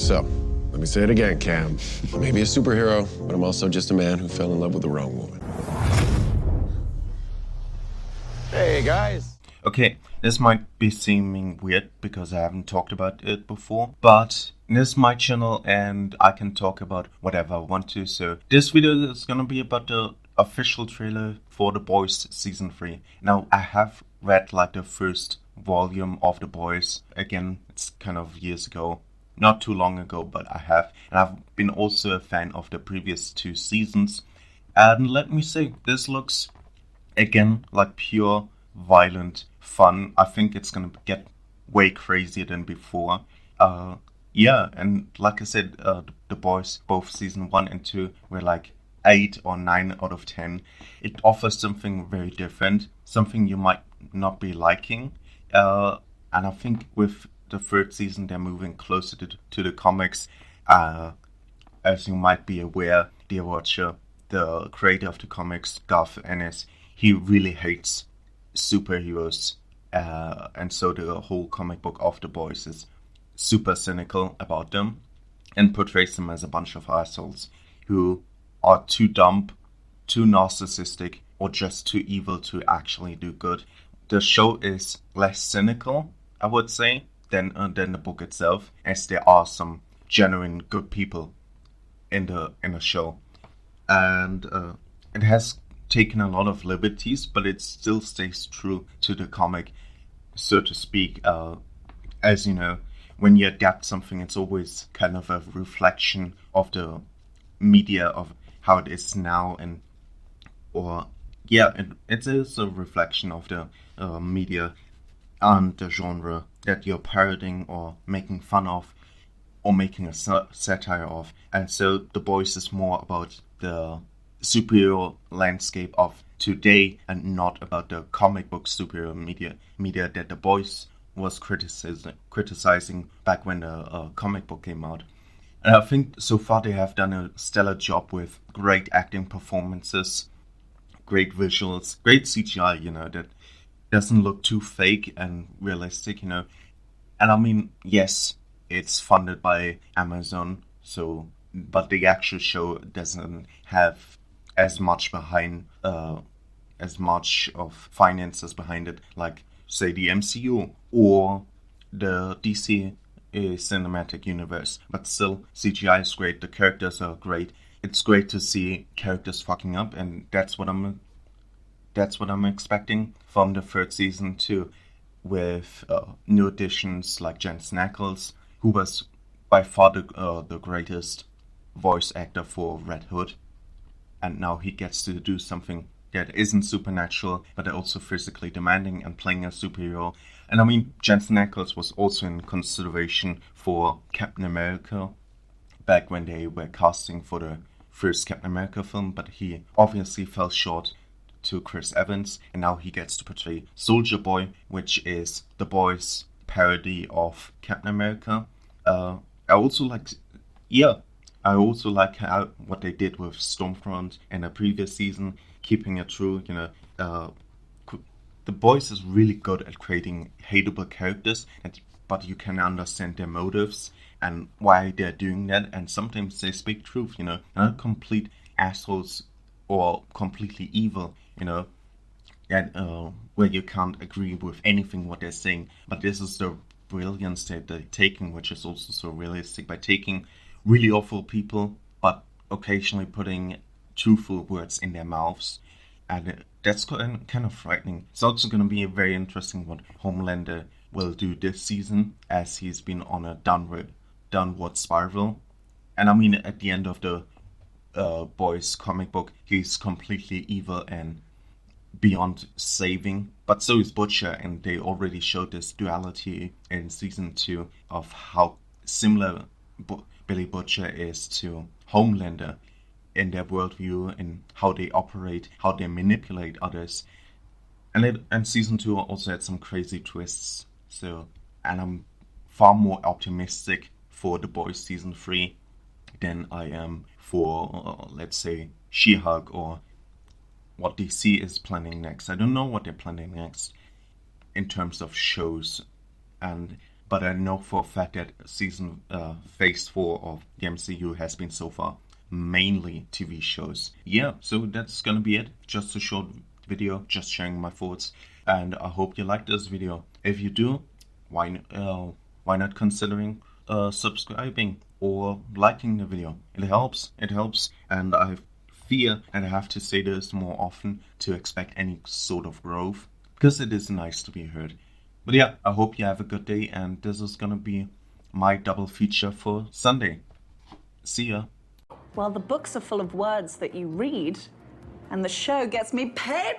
So, let me say it again, Cam. I may be a superhero, but I'm also just a man who fell in love with the wrong woman. Hey, guys. Okay, this might be seeming weird because I haven't talked about it before, but this is my channel and I can talk about whatever I want to. So this video is gonna be about the official trailer for The Boys Season 3. Now, I have read like the first volume of The Boys. Again, it's kind of years ago. Not too long ago, but I have. And I've been also a fan of the previous 2 seasons. And let me say, this looks, again, like pure violent fun. I think it's gonna get way crazier than before. Yeah, and like I said, The Boys, both season 1 and 2 were like 8 or 9 out of 10. It offers something very different, something you might not be liking. And I think with the 3rd season, they're moving closer to the comics. As you might be aware, dear watcher, the creator of the comics, Garth Ennis, he really hates superheroes, and so the whole comic book of The Boys is super cynical about them and portrays them as a bunch of assholes who are too dumb, too narcissistic, or just too evil to actually do good. The show is less cynical, I would say, than the book itself, as there are some genuine good people in the show, and it has taken a lot of liberties, but it still stays true to the comic, so to speak. As you know, when you adapt something, it's always kind of a reflection of the media, of how it is now, it is a reflection of the media and the genre that you're parodying or making fun of or making a satire of. And so The Boys is more about the superhero landscape of today and not about the comic book superhero media that The Boys was criticizing back when the comic book came out. And I think so far they have done a stellar job with great acting performances, great visuals, great CGI, that doesn't look too fake and realistic, And I mean, yes, it's funded by Amazon, but the actual show doesn't have as much as much of finances behind it, like say the MCU or the DC cinematic universe. But still, CGI is great. The characters are great. It's great to see characters fucking up, and that's what I'm expecting from the 3rd season too, with new additions like Jensen Ackles, who was by far the greatest voice actor for Red Hood. And now he gets to do something that isn't supernatural, but also physically demanding and playing a superhero. And I mean, Jensen Ackles was also in consideration for Captain America back when they were casting for the first Captain America film, but he obviously fell short to Chris Evans, and now he gets to portray Soldier Boy, which is The Boys' parody of Captain America. I also like how what they did with Stormfront in the previous season, keeping it true. The Boys is really good at creating hateable characters, but you can understand their motives and why they're doing that, and sometimes they speak truth. Not complete assholes or completely evil. And where you can't agree with anything what they're saying. But this is the brilliance that they're taking, which is also so realistic, by taking really awful people, but occasionally putting truthful words in their mouths. And that's kind of frightening. It's also going to be very interesting what Homelander will do this season, as he's been on a downward spiral. And I mean, at the end of the Boys comic book, he's completely evil and beyond saving, but so is Butcher, and they already showed this duality in season 2 of how similar Billy Butcher is to Homelander in their worldview and how they operate, how they manipulate others. And season 2 also had some crazy twists. And I'm far more optimistic for The Boys season 3 than I am for, let's say, She-Hulk or what DC is planning next. I don't know what they're planning next in terms of shows. And but I know for a fact that phase 4 of the MCU has been so far mainly TV shows. Yeah, so that's gonna be it. Just a short video, just sharing my thoughts, and I hope you like this video. If you do, why not considering subscribing or liking the video? It helps, and I fear, and I have to say this more often, to expect any sort of growth, because it is nice to be heard. But yeah, I hope you have a good day, and this is gonna be my double feature for Sunday. See ya. Well, the books are full of words that you read, and the show gets me paid.